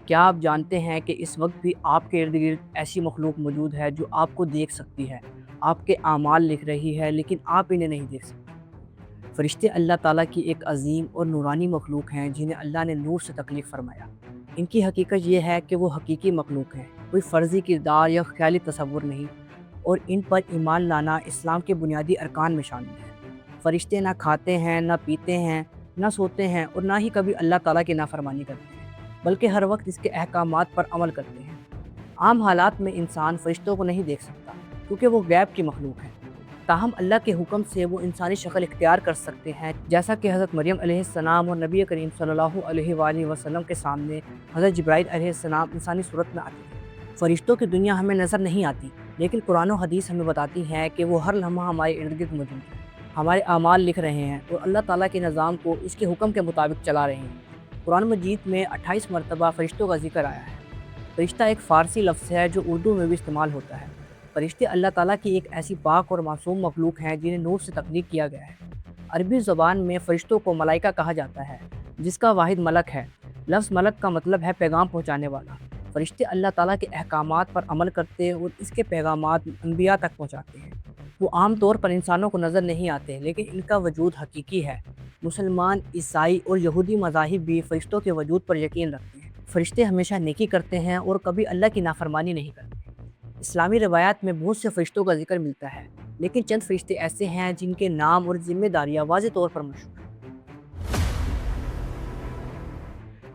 کیا آپ جانتے ہیں کہ اس وقت بھی آپ کے ارد گرد ایسی مخلوق موجود ہے جو آپ کو دیکھ سکتی ہے، آپ کے اعمال لکھ رہی ہے لیکن آپ انہیں نہیں دیکھ سکتے؟ فرشتے اللہ تعالیٰ کی ایک عظیم اور نورانی مخلوق ہیں جنہیں اللہ نے نور سے تخلیق فرمایا۔ ان کی حقیقت یہ ہے کہ وہ حقیقی مخلوق ہیں، کوئی فرضی کردار یا خیالی تصور نہیں، اور ان پر ایمان لانا اسلام کے بنیادی ارکان میں شامل ہے۔ فرشتے نہ کھاتے ہیں، نہ پیتے ہیں، نہ سوتے ہیں، اور نہ ہی کبھی اللہ تعالیٰ کی نافرمانی کرتے ہیں، بلکہ ہر وقت اس کے احکامات پر عمل کرتے ہیں۔ عام حالات میں انسان فرشتوں کو نہیں دیکھ سکتا کیونکہ وہ غیب کی مخلوق ہیں، تاہم اللہ کے حکم سے وہ انسانی شکل اختیار کر سکتے ہیں، جیسا کہ حضرت مریم علیہ السلام اور نبی کریم صلی اللہ علیہ وآلہ وسلم کے سامنے حضرت جبرائیل علیہ السلام انسانی صورت میں آتے ہیں۔ فرشتوں کی دنیا ہمیں نظر نہیں آتی، لیکن قرآن و حدیث ہمیں بتاتی ہیں کہ وہ ہر لمحہ ہمارے ارد گرد موجود ہیں، ہمارے اعمال لکھ رہے ہیں اور اللہ تعالیٰ کے نظام کو اس کے حکم کے مطابق چلا رہے ہیں۔ قرآن مجید میں 28 مرتبہ فرشتوں کا ذکر آیا ہے۔ فرشتہ ایک فارسی لفظ ہے جو اردو میں بھی استعمال ہوتا ہے۔ فرشتے اللہ تعالیٰ کی ایک ایسی پاک اور معصوم مخلوق ہیں جنہیں نور سے تخلیق کیا گیا ہے۔ عربی زبان میں فرشتوں کو ملائکہ کہا جاتا ہے، جس کا واحد ملک ہے۔ لفظ ملک کا مطلب ہے پیغام پہنچانے والا۔ فرشتے اللہ تعالیٰ کے احکامات پر عمل کرتے اور اس کے پیغامات انبیاء تک پہنچاتے ہیں۔ وہ عام طور پر انسانوں کو نظر نہیں آتے، لیکن ان کا وجود حقیقی ہے۔ مسلمان، عیسائی اور یہودی مذاہب بھی فرشتوں کے وجود پر یقین رکھتے ہیں۔ فرشتے ہمیشہ نیکی کرتے ہیں اور کبھی اللہ کی نافرمانی نہیں کرتے۔ اسلامی روایات میں بہت سے فرشتوں کا ذکر ملتا ہے، لیکن چند فرشتے ایسے ہیں جن کے نام اور ذمہ داریاں واضح طور پر مشہور ہیں۔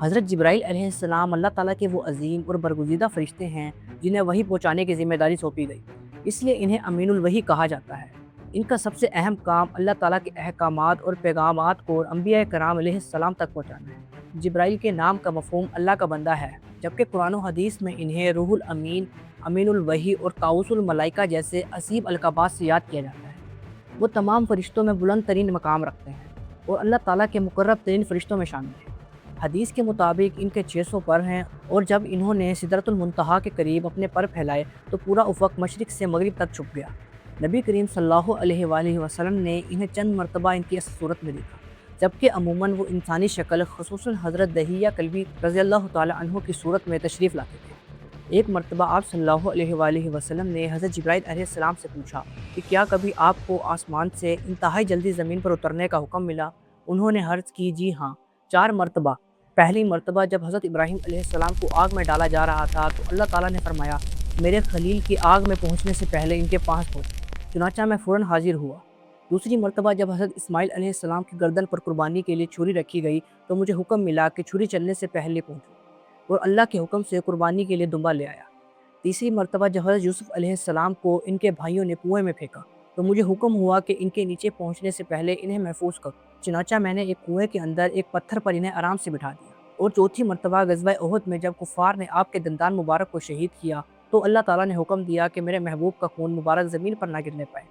حضرت جبرائیل علیہ السلام اللہ تعالیٰ کے وہ عظیم اور برگزیدہ فرشتے ہیں جنہیں وحی پہنچانے کی ذمہ داری سونپی گئی، اس لیے انہیں امین الوحی کہا جاتا ہے۔ ان کا سب سے اہم کام اللہ تعالیٰ کے احکامات اور پیغامات کو انبیاء کرام علیہ السلام تک پہنچانا ہے۔ جبرائیل کے نام کا مفہوم اللہ کا بندہ ہے، جبکہ قرآن و حدیث میں انہیں روح الامین، امین الوحی اور طاؤس الملائکہ جیسے عظیم القابات سے یاد کیا جاتا ہے۔ وہ تمام فرشتوں میں بلند ترین مقام رکھتے ہیں اور اللہ تعالیٰ کے مقرب ترین فرشتوں میں شامل ہیں۔ حدیث کے مطابق ان کے 600 پر ہیں، اور جب انہوں نے سدرۃ المنتہا کے قریب اپنے پر پھیلائے تو پورا افق مشرق سے مغرب تک چھپ گیا۔ نبی کریم صلی اللہ علیہ وآلہ وسلم نے انہیں چند مرتبہ ان کی اصل صورت میں دیکھا، جبکہ عموماً وہ انسانی شکل خصوصاً حضرت دہیہ کلبی رضی اللہ تعالی عنہ کی صورت میں تشریف لاتے تھے۔ ایک مرتبہ آپ صلی اللہ علیہ وآلہ وسلم نے حضرت جبرائیل علیہ السلام سے پوچھا کہ کیا کبھی آپ کو آسمان سے انتہائی جلدی زمین پر اترنے کا حکم ملا؟ انہوں نے عرض کی جی ہاں، 4 مرتبہ۔ پہلی مرتبہ جب حضرت ابراہیم علیہ السلام کو آگ میں ڈالا جا رہا تھا تو اللہ تعالیٰ نے فرمایا میرے خلیل کی آگ میں پہنچنے سے پہلے ان کے پاس پہنچ، چنانچہ میں فوراً حاضر ہوا۔ دوسری مرتبہ جب حضرت اسماعیل علیہ السلام کی گردن پر قربانی کے لیے چھری رکھی گئی تو مجھے حکم ملا کہ چھری چلنے سے پہلے پہنچوں، اور اللہ کے حکم سے قربانی کے لیے دمبا لے آیا۔ تیسری مرتبہ جب حضرت یوسف علیہ السلام کو ان کے بھائیوں نے کنویں میں پھینکا تو مجھے حکم ہوا کہ ان کے نیچے پہنچنے سے پہلے انہیں محفوظ کرو، چنانچہ میں نے ایک کنویں کے اندر ایک پتھر پر انہیں آرام سے بٹھا دیا۔ اور چوتھی مرتبہ غزوہ احد میں جب کفار نے آپ کے دندان مبارک کو شہید کیا تو اللہ تعالیٰ نے حکم دیا کہ میرے محبوب کا خون مبارک زمین پر نہ گرنے پائے،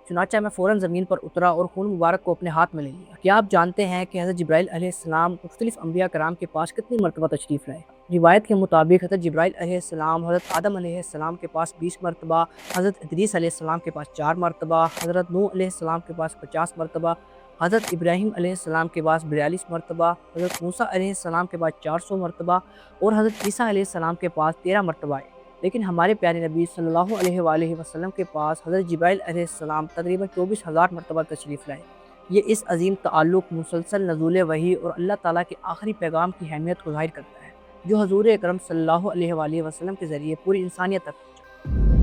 چنانچہ میں فوراً زمین پر اترا اور خون مبارک کو اپنے ہاتھ میں لے لیا۔ کیا آپ جانتے ہیں کہ حضرت جبرائیل علیہ السلام مختلف انبیاء کرام کے پاس کتنی مرتبہ تشریف لائے؟ روایت کے مطابق حضرت جبرائیل علیہ السلام حضرت آدم علیہ السلام کے پاس 20 مرتبہ، حضرت ادریس علیہ السلام کے پاس 4 مرتبہ، حضرت نوح علیہ السلام کے پاس 50 مرتبہ، حضرت ابراہیم علیہ السلام کے پاس 42 مرتبہ، حضرت موسیٰ علیہ السلام کے پاس 400 مرتبہ اور حضرت عیسیٰ علیہ السلام کے پاس 13 مرتبہ آئے۔ لیکن ہمارے پیارے نبی صلی اللہ علیہ وآلہ وسلم کے پاس حضرت جبرائیل علیہ السلام تقریباً 24,000 مرتبہ تشریف لائے۔ یہ اس عظیم تعلق، مسلسل نزول وحی اور اللہ تعالیٰ کے آخری پیغام کی اہمیت کو ظاہر کرتا ہے، جو حضور اکرم صلی اللہ علیہ وآلہ وسلم کے ذریعے پوری انسانیت تک پہنچا۔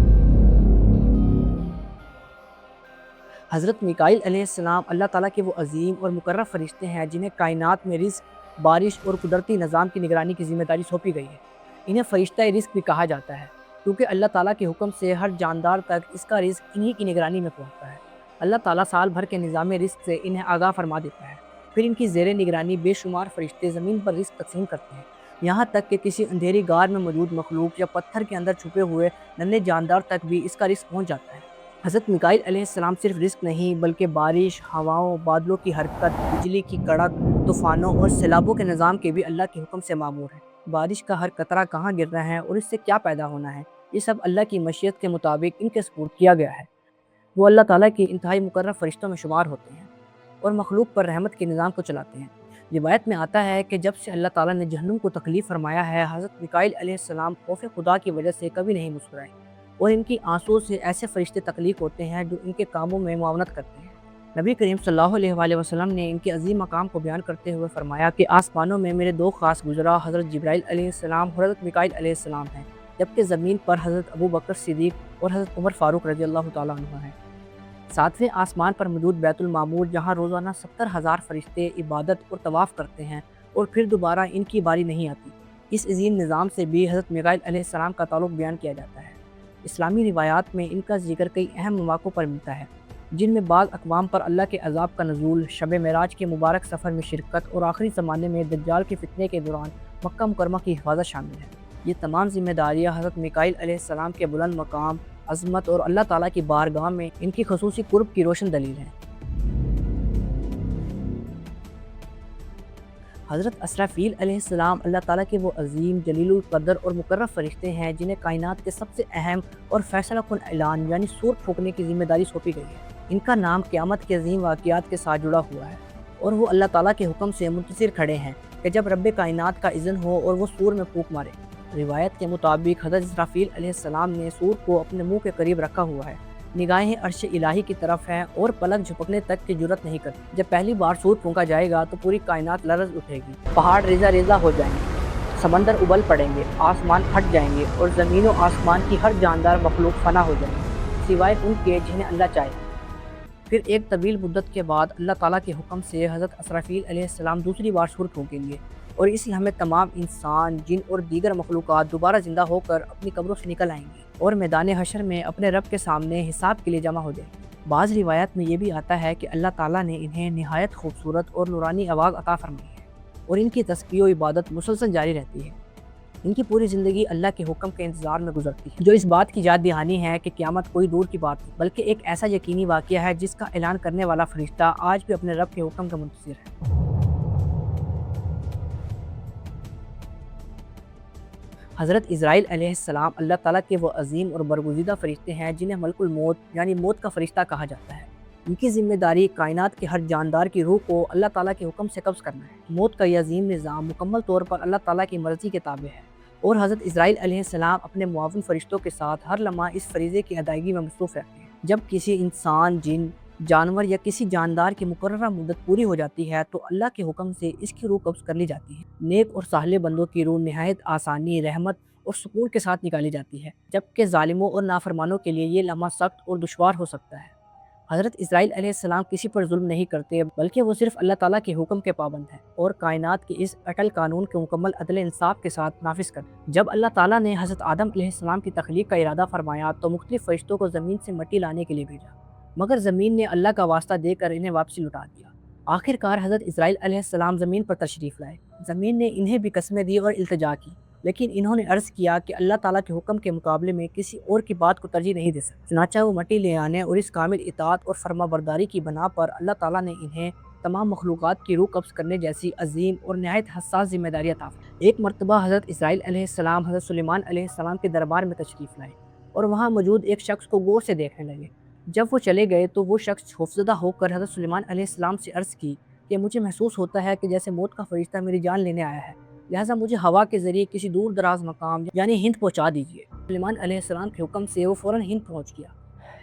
حضرت میکائیل علیہ السلام اللہ تعالیٰ کے وہ عظیم اور مقرب فرشتے ہیں جنہیں کائنات میں رزق، بارش اور قدرتی نظام کی نگرانی کی ذمہ داری سونپی گئی ہے۔ انہیں فرشتہ رزق بھی کہا جاتا ہے، کیونکہ اللہ تعالیٰ کے حکم سے ہر جاندار تک اس کا رزق انہی کی نگرانی میں پہنچتا ہے۔ اللہ تعالیٰ سال بھر کے نظام رزق سے انہیں آگاہ فرما دیتا ہے، پھر ان کی زیر نگرانی بے شمار فرشتے زمین پر رزق تقسیم کرتے ہیں، یہاں تک کہ کسی اندھیری غار میں موجود مخلوق یا پتھر کے اندر چھپے ہوئے ننھے جاندار تک بھی اس کا رزق پہنچ جاتا ہے۔ حضرت میکائیل علیہ السلام صرف رزق نہیں بلکہ بارش، ہواؤں، بادلوں کی حرکت، بجلی کی کڑک، طوفانوں اور سیلابوں کے نظام کے بھی اللہ کے حکم سے مامور ہیں۔ بارش کا ہر قطرہ کہاں گرنا ہے اور اس سے کیا پیدا ہونا ہے، یہ سب اللہ کی مشیت کے مطابق ان کے سپرد کیا گیا ہے۔ وہ اللہ تعالیٰ کی انتہائی مقرب فرشتوں میں شمار ہوتے ہیں اور مخلوق پر رحمت کے نظام کو چلاتے ہیں۔ روایت میں آتا ہے کہ جب سے اللہ تعالیٰ نے جہنم کو تکلیف فرمایا ہے، حضرت میکائیل علیہ السلام خوف خدا کی وجہ سے کبھی نہیں مسکرائے، اور ان کی آنسوں سے ایسے فرشتے تخلیق ہوتے ہیں جو ان کے کاموں میں معاونت کرتے ہیں۔ نبی کریم صلی اللہ علیہ وآلہ وسلم نے ان کے عظیم مقام کو بیان کرتے ہوئے فرمایا کہ آسمانوں میں میرے دو خاص گزرا حضرت جبرائیل علیہ السلام اور حضرت میکائیل علیہ السلام ہیں، جبکہ زمین پر حضرت ابو بکر صدیق اور حضرت عمر فاروق رضی اللہ تعالیٰ عنہ ہیں۔ ساتویں آسمان پر موجود بیت المعمور، جہاں روزانہ 70,000 فرشتے عبادت اور طواف کرتے ہیں اور پھر دوبارہ ان کی باری نہیں آتی، اس عظیم نظام سے بھی حضرت میکائیل علیہ السلام کا تعلق بیان کیا جاتا ہے۔ اسلامی روایات میں ان کا ذکر کئی اہم مواقع پر ملتا ہے، جن میں بعض اقوام پر اللہ کے عذاب کا نزول، شب معراج کے مبارک سفر میں شرکت اور آخری زمانے میں دجال کے فتنے کے دوران مکہ مکرمہ کی حفاظت شامل ہے۔ یہ تمام ذمہ داریاں حضرت میکائیل علیہ السلام کے بلند مقام، عظمت اور اللہ تعالیٰ کی بارگاہ میں ان کی خصوصی قرب کی روشن دلیل ہیں۔ حضرت اسرافیل علیہ السلام اللہ تعالیٰ کے وہ عظیم، جلیل القدر اور مقرب فرشتے ہیں جنہیں کائنات کے سب سے اہم اور فیصلہ کن اعلان یعنی سور پھونکنے کی ذمہ داری سونپی گئی ہے۔ ان کا نام قیامت کے عظیم واقعات کے ساتھ جڑا ہوا ہے، اور وہ اللہ تعالیٰ کے حکم سے منتظر کھڑے ہیں کہ جب رب کائنات کا اذن ہو اور وہ سور میں پھونک مارے۔ روایت کے مطابق حضرت اسرافیل علیہ السلام نے سور کو اپنے منہ کے قریب رکھا ہوا ہے، نگاہیں عرش الہی کی طرف ہیں اور پلک جھپکنے تک کی جرت نہیں کرتی۔ جب پہلی بار سور پھونکا جائے گا تو پوری کائنات لرز اٹھے گی، پہاڑ ریزہ ریزہ ہو جائیں گے، سمندر ابل پڑیں گے، آسمان پھٹ جائیں گے اور زمین و آسمان کی ہر جاندار مخلوق فنا ہو جائیں گے، سوائے ان کے جنہیں اللہ چاہے۔ پھر ایک طویل مدت کے بعد اللہ تعالیٰ کے حکم سے حضرت اسرافیل علیہ السلام دوسری بار سور پھونکیں گے، اور اس لمحے تمام انسان، جن اور دیگر مخلوقات دوبارہ زندہ ہو کر اپنی قبروں سے نکل آئیں گے اور میدان حشر میں اپنے رب کے سامنے حساب کے لیے جمع ہو جائیں گے۔ بعض روایات میں یہ بھی آتا ہے کہ اللہ تعالیٰ نے انہیں نہایت خوبصورت اور نورانی آواز عطا فرمائی ہے، اور ان کی تسبیح و عبادت مسلسل جاری رہتی ہے۔ ان کی پوری زندگی اللہ کے حکم کے انتظار میں گزرتی ہے، جو اس بات کی یاد دہانی ہے کہ قیامت کوئی دور کی بات نہیں، بلکہ ایک ایسا یقینی واقعہ ہے جس کا اعلان کرنے والا فرشتہ آج بھی اپنے رب کے حکم کا منتظر ہے۔ حضرت اسرائیل علیہ السلام اللہ تعالیٰ کے وہ عظیم اور برگزیدہ فرشتے ہیں جنہیں ملک الموت یعنی موت کا فرشتہ کہا جاتا ہے۔ ان کی ذمہ داری کائنات کے ہر جاندار کی روح کو اللہ تعالیٰ کے حکم سے قبض کرنا ہے۔ موت کا یہ عظیم نظام مکمل طور پر اللہ تعالیٰ کی مرضی کے تابع ہے، اور حضرت اسرائیل علیہ السلام اپنے معاون فرشتوں کے ساتھ ہر لمحہ اس فریضے کی ادائیگی میں مصروف رہتے ہیں۔ جب کسی انسان، جن، جانور یا کسی جاندار کی مقررہ مدت پوری ہو جاتی ہے تو اللہ کے حکم سے اس کی روح قبض کر لی جاتی ہے۔ نیک اور صالح بندوں کی روح نہایت آسانی، رحمت اور سکون کے ساتھ نکالی جاتی ہے، جبکہ ظالموں اور نافرمانوں کے لیے یہ لمحہ سخت اور دشوار ہو سکتا ہے۔ حضرت اسرائیل علیہ السلام کسی پر ظلم نہیں کرتے، بلکہ وہ صرف اللہ تعالیٰ کے حکم کے پابند ہیں اور کائنات کے اس اٹل قانون کے مکمل عدل انصاف کے ساتھ نافذ کرتے ہیں۔ جب اللہ تعالیٰ نے حضرت آدم علیہ السلام کی تخلیق کا ارادہ فرمایا تو مختلف فرشتوں کو زمین سے مٹی لانے کے لیے بھیجا، مگر زمین نے اللہ کا واسطہ دے کر انہیں واپسی لوٹا دیا۔ آخر کار حضرت اسرائیل علیہ السلام زمین پر تشریف لائے۔ زمین نے انہیں بھی قسمیں دی اور التجا کی، لیکن انہوں نے عرض کیا کہ اللہ تعالیٰ کے حکم کے مقابلے میں کسی اور کی بات کو ترجیح نہیں دے سکتے۔ چنانچہ وہ مٹی لے آنے اور اس کامل اطاعت اور فرما برداری کی بنا پر اللہ تعالیٰ نے انہیں تمام مخلوقات کی روح قبض کرنے جیسی عظیم اور نہایت حساس ذمہ داری عطا فرمائی۔ ایک مرتبہ حضرت اسرائیل علیہ السلام حضرت سلیمان علیہ السلام کے دربار میں تشریف لائے اور وہاں موجود ایک شخص کو غور سے دیکھنے لگے۔ جب وہ چلے گئے تو وہ شخص خوفزدہ ہو کر حضرت سلیمان علیہ السلام سے عرض کی کہ مجھے محسوس ہوتا ہے کہ جیسے موت کا فرشتہ میری جان لینے آیا ہے، لہٰذا مجھے ہوا کے ذریعے کسی دور دراز مقام یعنی ہند پہنچا دیجیے۔ سلیمان علیہ السلام کے حکم سے وہ فوراً ہند پہنچ گیا،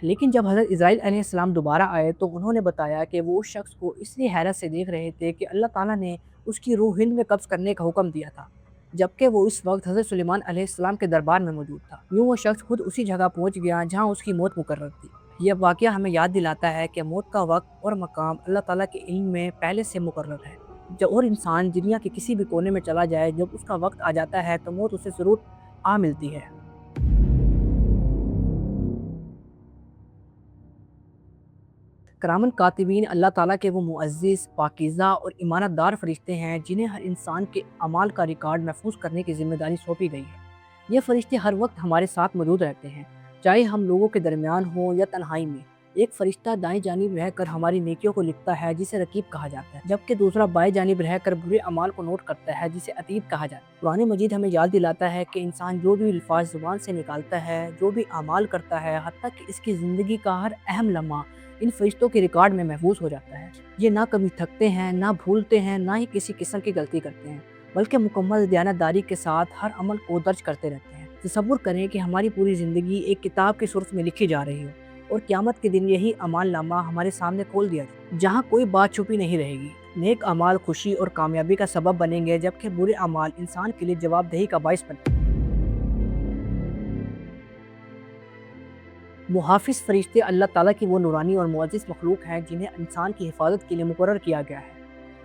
لیکن جب حضرت اسرائیل علیہ السلام دوبارہ آئے تو انہوں نے بتایا کہ وہ اس شخص کو اس لیے حیرت سے دیکھ رہے تھے کہ اللہ تعالیٰ نے اس کی روح ہند میں قبض کرنے کا حکم دیا تھا، جبکہ وہ اس وقت حضرت سلیمان علیہ السلام کے دربار میں موجود تھا۔ یوں وہ شخص خود اسی جگہ پہنچ گیا جہاں اس کی موت مقرر تھی۔ یہ واقعہ ہمیں یاد دلاتا ہے کہ موت کا وقت اور مقام اللہ تعالیٰ کے علم میں پہلے سے مقرر ہے، اور انسان دنیا کے کسی بھی کونے میں چلا جائے، جب اس کا وقت آ جاتا ہے تو موت اسے ضرور آ ملتی ہے۔ کرامن کاتبین اللہ تعالیٰ کے وہ معزز، پاکیزہ اور امانت دار فرشتے ہیں جنہیں ہر انسان کے اعمال کا ریکارڈ محفوظ کرنے کی ذمہ داری سونپی گئی ہے۔ یہ فرشتے ہر وقت ہمارے ساتھ موجود رہتے ہیں، چاہے ہم لوگوں کے درمیان ہوں یا تنہائی میں۔ ایک فرشتہ دائیں جانب رہ کر ہماری نیکیوں کو لکھتا ہے جسے رقیب کہا جاتا ہے، جبکہ دوسرا بائیں جانب رہ کر برے اعمال کو نوٹ کرتا ہے جسے عتید کہا جاتا ہے۔ قرآن مجید ہمیں یاد دلاتا ہے کہ انسان جو بھی الفاظ زبان سے نکالتا ہے، جو بھی اعمال کرتا ہے، حتیٰ کہ اس کی زندگی کا ہر اہم لمحہ ان فرشتوں کے ریکارڈ میں محفوظ ہو جاتا ہے۔ یہ نہ کبھی تھکتے ہیں، نہ بھولتے ہیں، نہ ہی کسی قسم کی غلطی کرتے ہیں، بلکہ مکمل دیانتداری کے ساتھ ہر عمل کو درج کرتے رہتے ہیں۔ تصور کریں کہ ہماری پوری زندگی ایک کتاب کی صورت میں لکھی جا رہی ہو اور قیامت کے دن یہی اعمال نامہ ہمارے سامنے کھول دیا جائے، جہاں کوئی بات چھپی نہیں رہے گی۔ نیک اعمال خوشی اور کامیابی کا سبب بنیں گے، جبکہ برے اعمال انسان کے لیے جواب دہی کا باعث بنیں گے۔ محافظ فرشتے اللہ تعالیٰ کی وہ نورانی اور معزز مخلوق ہیں جنہیں انسان کی حفاظت کے لیے مقرر کیا گیا ہے۔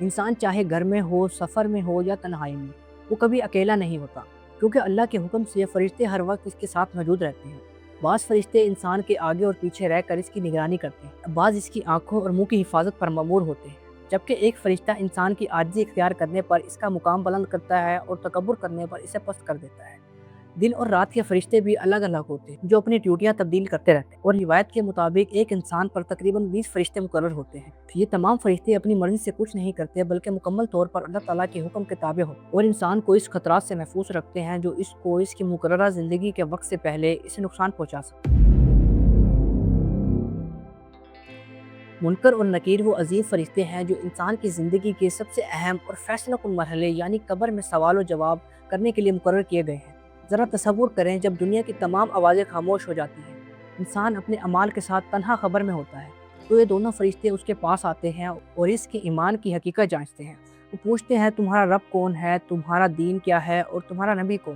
انسان چاہے گھر میں ہو، سفر میں ہو یا تنہائی میں، وہ کبھی اکیلا نہیں ہوتا، کیونکہ اللہ کے حکم سے فرشتے ہر وقت اس کے ساتھ موجود رہتے ہیں۔ بعض فرشتے انسان کے آگے اور پیچھے رہ کر اس کی نگرانی کرتے ہیں، بعض اس کی آنکھوں اور منہ کی حفاظت پر مامور ہوتے ہیں، جبکہ ایک فرشتہ انسان کی عاجزی اختیار کرنے پر اس کا مقام بلند کرتا ہے اور تکبر کرنے پر اسے پست کر دیتا ہے۔ دن اور رات کے فرشتے بھی الگ الگ ہوتے ہیں جو اپنی ڈیوٹیاں تبدیل کرتے رہتے ہیں، اور روایت کے مطابق ایک انسان پر تقریباً 20 فرشتے مقرر ہوتے ہیں۔ یہ تمام فرشتے اپنی مرضی سے کچھ نہیں کرتے، بلکہ مکمل طور پر اللہ تعالیٰ کے حکم کے تابع ہوتے ہیں اور انسان کو اس خطرات سے محفوظ رکھتے ہیں جو اس کو اس کی مقررہ زندگی کے وقت سے پہلے اسے نقصان پہنچا سکتے ہیں۔ منکر اور نکیر وہ عظیم فرشتے ہیں جو انسان کی زندگی کے سب سے اہم اور فیصلہ کن مرحلے یعنی قبر میں سوال و جواب کرنے کے لیے مقرر کیے گئے ہیں۔ ذرا تصور کریں، جب دنیا کی تمام آوازیں خاموش ہو جاتی ہیں، انسان اپنے اعمال کے ساتھ تنہا قبر میں ہوتا ہے، تو یہ دونوں فرشتے اس کے پاس آتے ہیں اور اس کے ایمان کی حقیقت جانچتے ہیں۔ وہ پوچھتے ہیں، تمہارا رب کون ہے، تمہارا دین کیا ہے اور تمہارا نبی کون؟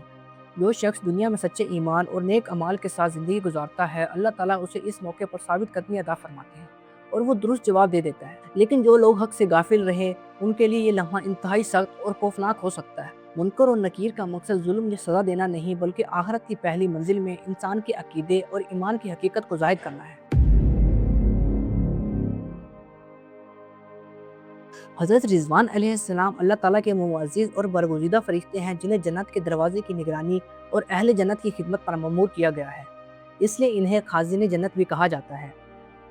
جو شخص دنیا میں سچے ایمان اور نیک اعمال کے ساتھ زندگی گزارتا ہے، اللہ تعالیٰ اسے اس موقع پر ثابت قدمی عطا فرماتے ہیں اور وہ درست جواب دے دیتا ہے۔ لیکن جو لوگ حق سے غافل رہے، ان کے لیے یہ لمحہ انتہائی سخت اور خوفناک ہو سکتا ہے۔ منکر اور نکیر کا مقصد ظلم یا سزا دینا نہیں، بلکہ آخرت کی پہلی منزل میں انسان کے عقیدے اور ایمان کی حقیقت کو ظاہر کرنا ہے۔ حضرت رضوان علیہ السلام اللہ تعالیٰ کے معزز اور برگزیدہ فرشتے ہیں جنہیں جنت کے دروازے کی نگرانی اور اہل جنت کی خدمت پر مأمور کیا گیا ہے، اس لیے انہیں خازن جنت بھی کہا جاتا ہے۔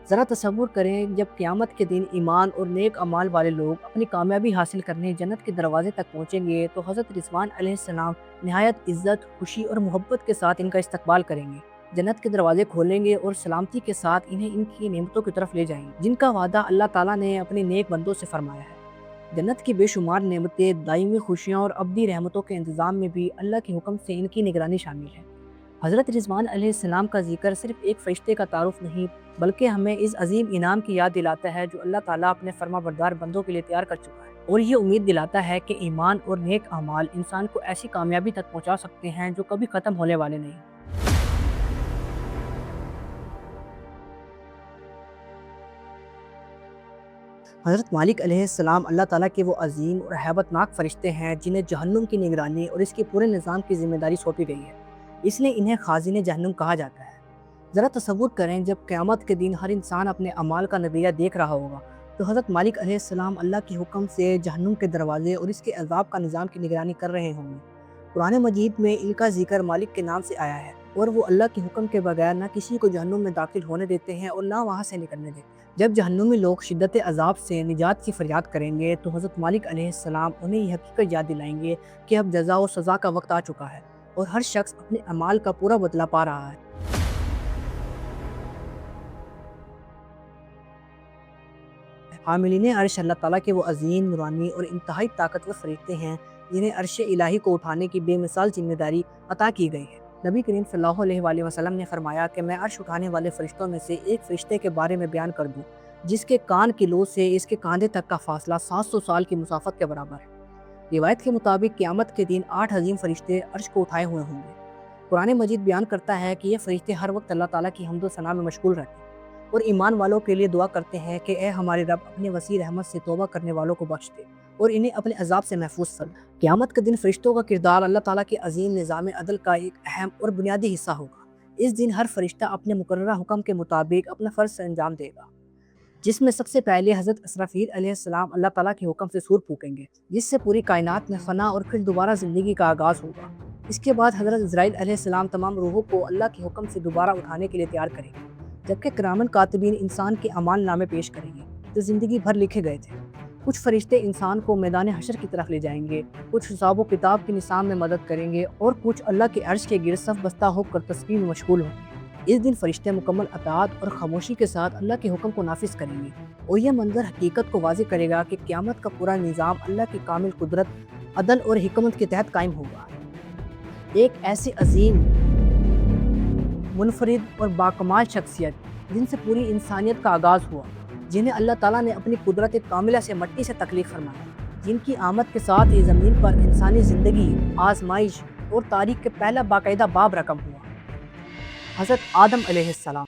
ذرا تصور کریں، جب قیامت کے دن ایمان اور نیک اعمال والے لوگ اپنی کامیابی حاصل کرنے جنت کے دروازے تک پہنچیں گے تو حضرت رضوان علیہ السلام نہایت عزت، خوشی اور محبت کے ساتھ ان کا استقبال کریں گے، جنت کے دروازے کھولیں گے اور سلامتی کے ساتھ انہیں ان کی نعمتوں کی طرف لے جائیں گے جن کا وعدہ اللہ تعالیٰ نے اپنے نیک بندوں سے فرمایا ہے۔ جنت کی بے شمار نعمتیں، دائمی خوشیاں اور ابدی رحمتوں کے انتظام میں بھی اللہ کے حکم سے ان کی نگرانی شامل ہے۔ حضرت رضوان علیہ السلام کا ذکر صرف ایک فرشتے کا تعارف نہیں، بلکہ ہمیں اس عظیم انعام کی یاد دلاتا ہے جو اللہ تعالیٰ اپنے فرما بردار بندوں کے لیے تیار کر چکا ہے، اور یہ امید دلاتا ہے کہ ایمان اور نیک اعمال انسان کو ایسی کامیابی تک پہنچا سکتے ہیں جو کبھی ختم ہونے والے نہیں۔ حضرت مالک علیہ السلام اللہ تعالیٰ کے وہ عظیم اور ہیبت ناک فرشتے ہیں جنہیں جہنم کی نگرانی اور اس کے پورے نظام کی ذمہ داری سونپی گئی ہے، اس لیے انہیں خازن جہنم کہا جاتا ہے۔ ذرا تصور کریں، جب قیامت کے دن ہر انسان اپنے اعمال کا نتیجہ دیکھ رہا ہوگا تو حضرت مالک علیہ السلام اللہ کے حکم سے جہنم کے دروازے اور اس کے عذاب کا نظام کی نگرانی کر رہے ہوں گے۔ قرآن مجید میں ان کا ذکر مالک کے نام سے آیا ہے، اور وہ اللہ کے حکم کے بغیر نہ کسی کو جہنم میں داخل ہونے دیتے ہیں اور نہ وہاں سے نکلنے دیتے ہیں۔ جب جہنمی لوگ شدت عذاب سے نجات کی فریاد کریں گے تو حضرت مالک علیہ السلام انہیں یہ حقیقت یاد دلائیں گے کہ اب جزا و سزا کا وقت آ چکا ہے اور ہر شخص اپنے اعمال کا پورا بدلہ پا رہا ہے۔ حاملین عرش اللہ تعالیٰ کے وہ عظیم، نورانی اور انتہائی طاقتور فرشتے ہیں جنہیں عرش الہی کو اٹھانے کی بے مثال ذمہ داری عطا کی گئی ہے۔ نبی کریم صلی اللہ علیہ وآلہ وسلم نے فرمایا کہ میں عرش اٹھانے والے فرشتوں میں سے ایک فرشتے کے بارے میں بیان کر دوں جس کے کان کی لو سے اس کے کاندھے تک کا فاصلہ 700 سال کی مسافت کے برابر ہے۔ روایت کے مطابق قیامت کے دن 8 عظیم فرشتے عرش کو اٹھائے ہوئے ہوں گے۔ قرآن مجید بیان کرتا ہے کہ یہ فرشتے ہر وقت اللہ تعالیٰ کی حمد و ثنا میں مشغول رہتے ہیں اور ایمان والوں کے لیے دعا کرتے ہیں کہ اے ہمارے رب، اپنے وسیع رحمت سے توبہ کرنے والوں کو بخش دے اور انہیں اپنے عذاب سے محفوظ فرما۔ قیامت کے دن فرشتوں کا کردار اللہ تعالیٰ کے عظیم نظام عدل کا ایک اہم اور بنیادی حصہ ہوگا۔ اس دن ہر فرشتہ اپنے مقررہ حکم کے مطابق اپنا فرض سے انجام دے گا، جس میں سب سے پہلے حضرت اسرافیل علیہ السلام اللہ تعالیٰ کے حکم سے سور پھونکیں گے، جس سے پوری کائنات میں فنا اور پھر دوبارہ زندگی کا آغاز ہوگا۔ اس کے بعد حضرت عزرائیل علیہ السلام تمام روحوں کو اللہ کے حکم سے دوبارہ اٹھانے کے لیے تیار کریں گے، جبکہ کرامن کاتبین انسان کے اعمال نامے پیش کریں گے جو زندگی بھر لکھے گئے تھے۔ کچھ فرشتے انسان کو میدان حشر کی طرف لے جائیں گے، کچھ حساب و کتاب کے نظام میں مدد کریں گے اور کچھ اللہ کے عرش کے گرد صف بستہ ہو کر تسبیح میں مشغول ہوں گے۔ اس دن فرشتے مکمل اطاعت اور خاموشی کے ساتھ اللہ کے حکم کو نافذ کریں گے، اور یہ منظر حقیقت کو واضح کرے گا کہ قیامت کا پورا نظام اللہ کی کامل قدرت، عدل اور حکمت کے تحت قائم ہوگا۔ ایک ایسی عظیم، منفرد اور باکمال شخصیت جن سے پوری انسانیت کا آغاز ہوا، جنہیں اللہ تعالیٰ نے اپنی قدرت کاملہ سے مٹی سے تخلیق فرمایا، جن کی آمد کے ساتھ ہی زمین پر انسانی زندگی، آزمائش اور تاریخ کے پہلا باقاعدہ باب رقم ہوا، حضرت آدم علیہ السلام۔